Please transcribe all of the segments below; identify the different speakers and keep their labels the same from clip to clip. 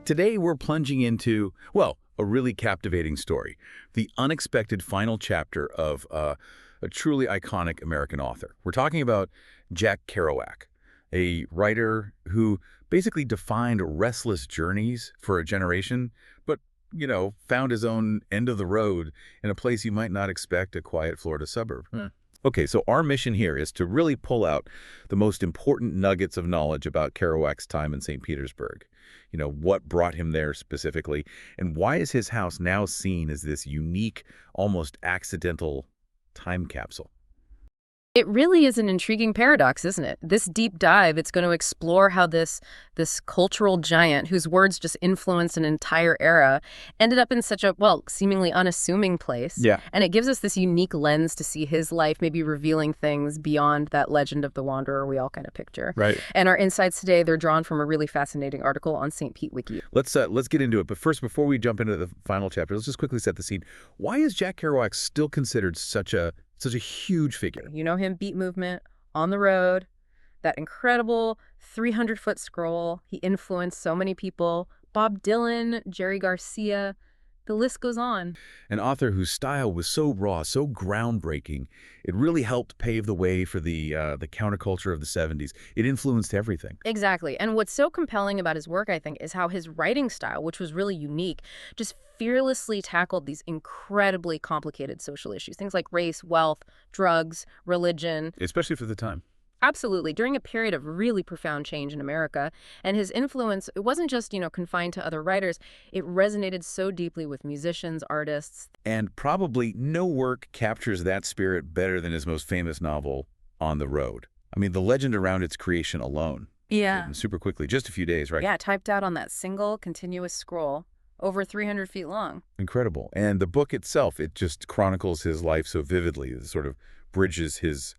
Speaker 1: Today we're plunging into, well, a really captivating story. The unexpected final chapter of a truly iconic American author. We're talking about Jack Kerouac, a writer who basically defined restless journeys for a generation, but, found his own end of the road in a place you might not expect, a quiet Florida suburb. Okay, so our mission here is to really pull out the most important nuggets of knowledge about Kerouac's time in St. Petersburg. What brought him there specifically, and why is his house now seen as this unique, almost accidental time capsule?
Speaker 2: It really is an intriguing paradox, isn't it? This deep dive, it's going to explore how this cultural giant, whose words just influenced an entire era, ended up in such a, well, seemingly unassuming place.
Speaker 1: Yeah.
Speaker 2: And it gives us this unique lens to see his life, maybe revealing things beyond that legend of the wanderer we all kind of picture.
Speaker 1: Right.
Speaker 2: And our insights today, they're drawn from a really fascinating article on St. Pete Wiki.
Speaker 1: Let's get into it. But first, before we jump into the final chapter, let's just quickly set the scene. Why is Jack Kerouac still considered such a huge figure?
Speaker 2: You know him, beat movement, on the road, that incredible 300-foot scroll. He influenced so many people. Bob Dylan, Jerry Garcia, the list goes on.
Speaker 1: An author whose style was so raw, so groundbreaking, it really helped pave the way for the counterculture of the 70s. It influenced everything.
Speaker 2: Exactly. And what's so compelling about his work, I think, is how his writing style, which was really unique, just fearlessly tackled these incredibly complicated social issues. Things like race, wealth, drugs, religion.
Speaker 1: Especially for the time.
Speaker 2: Absolutely. During a period of really profound change in America. And his influence, it wasn't just, confined to other writers. It resonated so deeply with musicians, artists.
Speaker 1: And probably no work captures that spirit better than his most famous novel, On the Road. I mean, the legend around its creation alone.
Speaker 2: Yeah.
Speaker 1: Written super quickly, just a few days, right?
Speaker 2: Yeah, typed out on that single continuous scroll, over 300 feet long.
Speaker 1: Incredible. And the book itself, it just chronicles his life so vividly. It sort of bridges his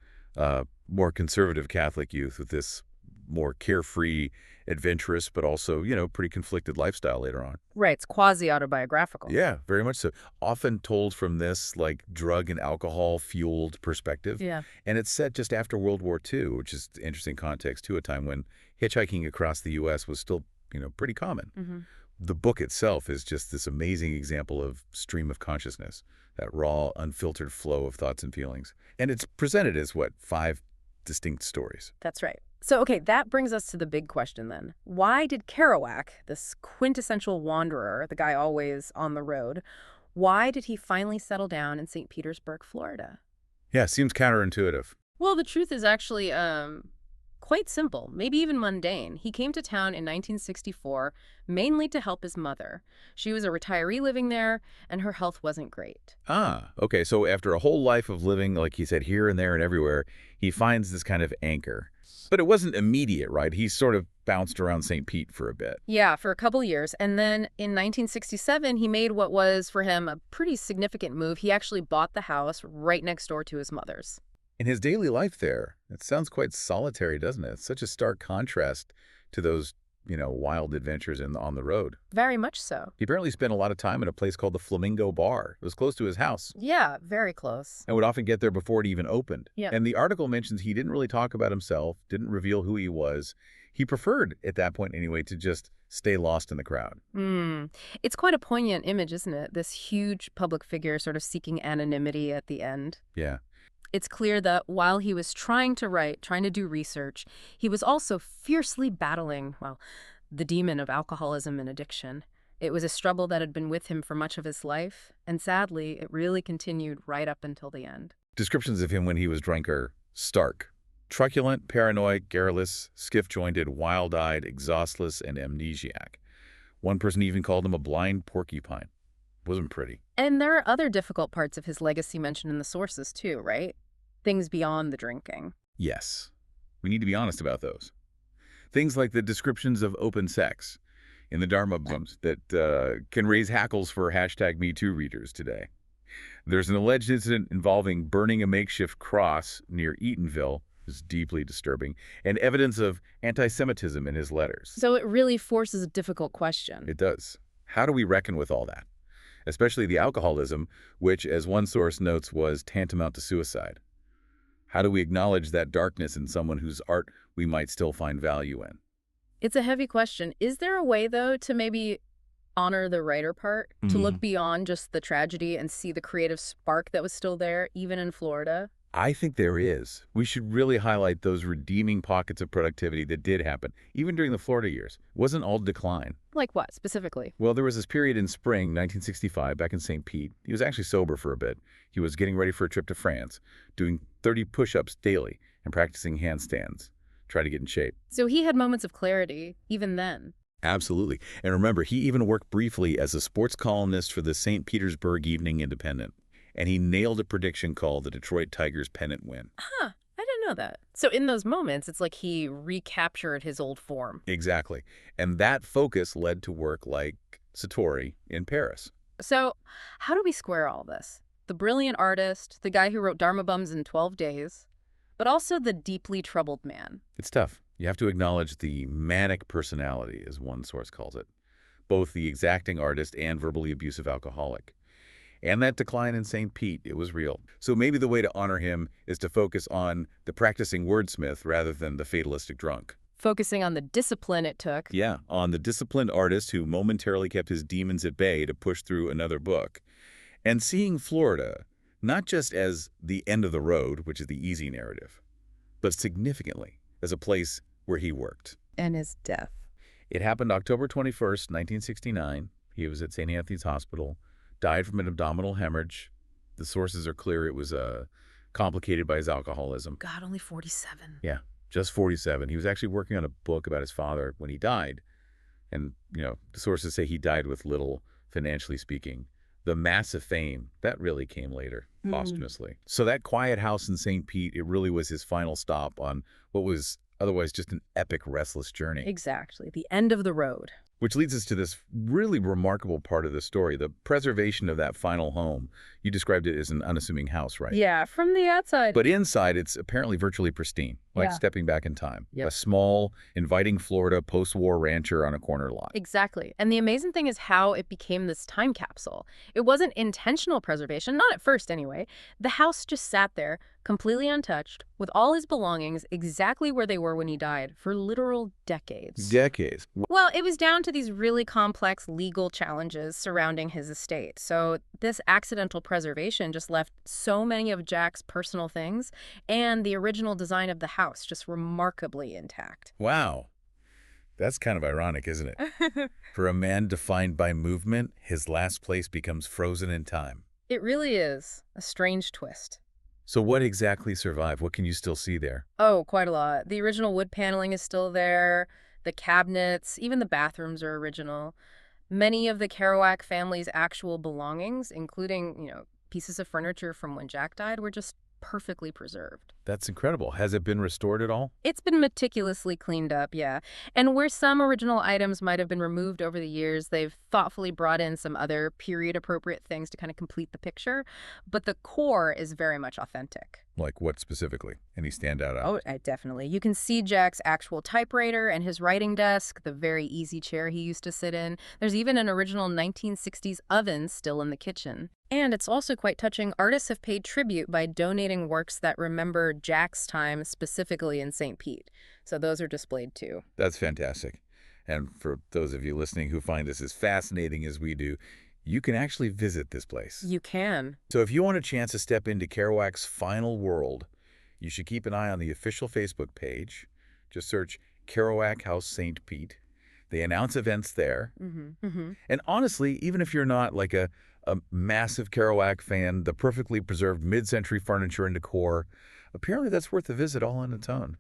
Speaker 1: more conservative Catholic youth with this more carefree, adventurous, but also, pretty conflicted lifestyle later on.
Speaker 2: Right. It's quasi-autobiographical.
Speaker 1: Yeah, very much so. Often told from this, drug and alcohol-fueled perspective.
Speaker 2: Yeah.
Speaker 1: And it's set just after World War II, which is interesting context, too, a time when hitchhiking across the U.S. was still, pretty common.
Speaker 2: Mm-hmm.
Speaker 1: The book itself is just this amazing example of stream of consciousness, that raw, unfiltered flow of thoughts and feelings. And it's presented as, 5 distinct stories.
Speaker 2: That's right. So, okay, that brings us to the big question then. Why did Kerouac, this quintessential wanderer, the guy always on the road, why did he finally settle down in St. Petersburg, Florida?
Speaker 1: Yeah, seems counterintuitive.
Speaker 2: Well, the truth is actually quite simple, maybe even mundane. He came to town in 1964 mainly to help his mother. She was a retiree living there, and her health wasn't great.
Speaker 1: Ah, okay. So after a whole life of living, like he said, here and there and everywhere, he finds this kind of anchor. But it wasn't immediate, right? He sort of bounced around St. Pete for a bit.
Speaker 2: Yeah, for a couple years. And then in 1967, he made what was, for him, a pretty significant move. He actually bought the house right next door to his mother's.
Speaker 1: In his daily life there, it sounds quite solitary, doesn't it? It's such a stark contrast to those, wild adventures on the road.
Speaker 2: Very much so.
Speaker 1: He apparently spent a lot of time in a place called the Flamingo Bar. It was close to his house.
Speaker 2: Yeah, very close.
Speaker 1: And would often get there before it even opened.
Speaker 2: Yeah.
Speaker 1: And the article mentions he didn't really talk about himself, didn't reveal who he was. He preferred, at that point anyway, to just stay lost in the crowd.
Speaker 2: It's quite a poignant image, isn't it? This huge public figure sort of seeking anonymity at the end.
Speaker 1: Yeah.
Speaker 2: It's clear that while he was trying to write, trying to do research, he was also fiercely battling, the demon of alcoholism and addiction. It was a struggle that had been with him for much of his life, and sadly, it really continued right up until the end.
Speaker 1: Descriptions of him when he was drunk are stark. Truculent, paranoid, garrulous, skiff-jointed, wild-eyed, exhaustless, and amnesiac. One person even called him a blind porcupine. Wasn't pretty.
Speaker 2: And there are other difficult parts of his legacy mentioned in the sources too, right? Things beyond the drinking.
Speaker 1: Yes. We need to be honest about those. Things like the descriptions of open sex in the Dharma bums that can raise hackles for #MeToo readers today. There's an alleged incident involving burning a makeshift cross near Eatonville. It's deeply disturbing, and evidence of anti-Semitism in his letters.
Speaker 2: So it really forces a difficult question.
Speaker 1: It does. How do we reckon with all that? Especially the alcoholism, which, as one source notes, was tantamount to suicide. How do we acknowledge that darkness in someone whose art we might still find value in?
Speaker 2: It's a heavy question. Is there a way, though, to maybe honor the writer part, to look beyond just the tragedy and see the creative spark that was still there, even in Florida?
Speaker 1: I think there is. We should really highlight those redeeming pockets of productivity that did happen, even during the Florida years. It wasn't all decline.
Speaker 2: Like what, specifically?
Speaker 1: Well, there was this period in spring 1965 back in St. Pete. He was actually sober for a bit. He was getting ready for a trip to France, doing 30 push-ups daily and practicing handstands, trying to get in shape.
Speaker 2: So he had moments of clarity, even then.
Speaker 1: Absolutely. And remember, he even worked briefly as a sports columnist for the St. Petersburg Evening Independent. And he nailed a prediction called the Detroit Tigers pennant win.
Speaker 2: Huh, I didn't know that. So in those moments, it's like he recaptured his old form.
Speaker 1: Exactly. And that focus led to work like Satori in Paris.
Speaker 2: So how do we square all this? The brilliant artist, the guy who wrote Dharma Bums in 12 days, but also the deeply troubled man.
Speaker 1: It's tough. You have to acknowledge the manic personality, as one source calls it, both the exacting artist and verbally abusive alcoholic. And that decline in St. Pete, it was real. So maybe the way to honor him is to focus on the practicing wordsmith rather than the fatalistic drunk.
Speaker 2: Focusing on the discipline it took.
Speaker 1: Yeah, on the disciplined artist who momentarily kept his demons at bay to push through another book. And seeing Florida not just as the end of the road, which is the easy narrative, but significantly as a place where he worked.
Speaker 2: And his death.
Speaker 1: It happened October 21st, 1969. He was at St. Anthony's Hospital, died from an abdominal hemorrhage. The sources are clear it was complicated by his alcoholism.
Speaker 2: God, only 47.
Speaker 1: Yeah, just 47. He was actually working on a book about his father when he died. And, the sources say he died with little, financially speaking. The massive fame, that really came later, posthumously. So that quiet house in St. Pete, it really was his final stop on what was otherwise just an epic, restless journey.
Speaker 2: Exactly. The end of the road.
Speaker 1: Which leads us to this really remarkable part of the story, the preservation of that final home. You described it as an unassuming house, right?
Speaker 2: Yeah, from the outside.
Speaker 1: But inside, it's apparently virtually pristine, like stepping back in time.
Speaker 2: Yep.
Speaker 1: A small, inviting Florida post-war rancher on a corner lot.
Speaker 2: Exactly. And the amazing thing is how it became this time capsule. It wasn't intentional preservation, not at first anyway. The house just sat there, completely untouched, with all his belongings exactly where they were when he died, for literal decades.
Speaker 1: Decades.
Speaker 2: Well, it was down to these really complex legal challenges surrounding his estate. So this accidental preservation just left so many of Jack's personal things and the original design of the house just remarkably intact.
Speaker 1: Wow. That's kind of ironic, isn't it? For a man defined by movement, his last place becomes frozen in time.
Speaker 2: It really is a strange twist.
Speaker 1: So what exactly survived? What can you still see there?
Speaker 2: Oh, quite a lot. The original wood paneling is still there. The cabinets, even the bathrooms are original. Many of the Kerouac family's actual belongings, including, pieces of furniture from when Jack died, were just perfectly preserved.
Speaker 1: That's incredible. Has it been restored at all?
Speaker 2: It's been meticulously cleaned up, yeah. And where some original items might have been removed over the years, they've thoughtfully brought in some other period-appropriate things to kind of complete the picture. But the core is very much authentic.
Speaker 1: Like what specifically? Any standout
Speaker 2: Oh, definitely. You can see Jack's actual typewriter and his writing desk, the very easy chair he used to sit in. There's even an original 1960s oven still in the kitchen. And it's also quite touching. Artists have paid tribute by donating works that remember Jack's time specifically in St. Pete. So those are displayed too.
Speaker 1: That's fantastic. And for those of you listening who find this as fascinating as we do, you can actually visit this place.
Speaker 2: You can.
Speaker 1: So if you want a chance to step into Kerouac's final world, you should keep an eye on the official Facebook page. Just search Kerouac House St. Pete. They announce events there. And honestly, even if you're not like a massive Kerouac fan, the perfectly preserved mid-century furniture and decor, apparently that's worth a visit all on its own.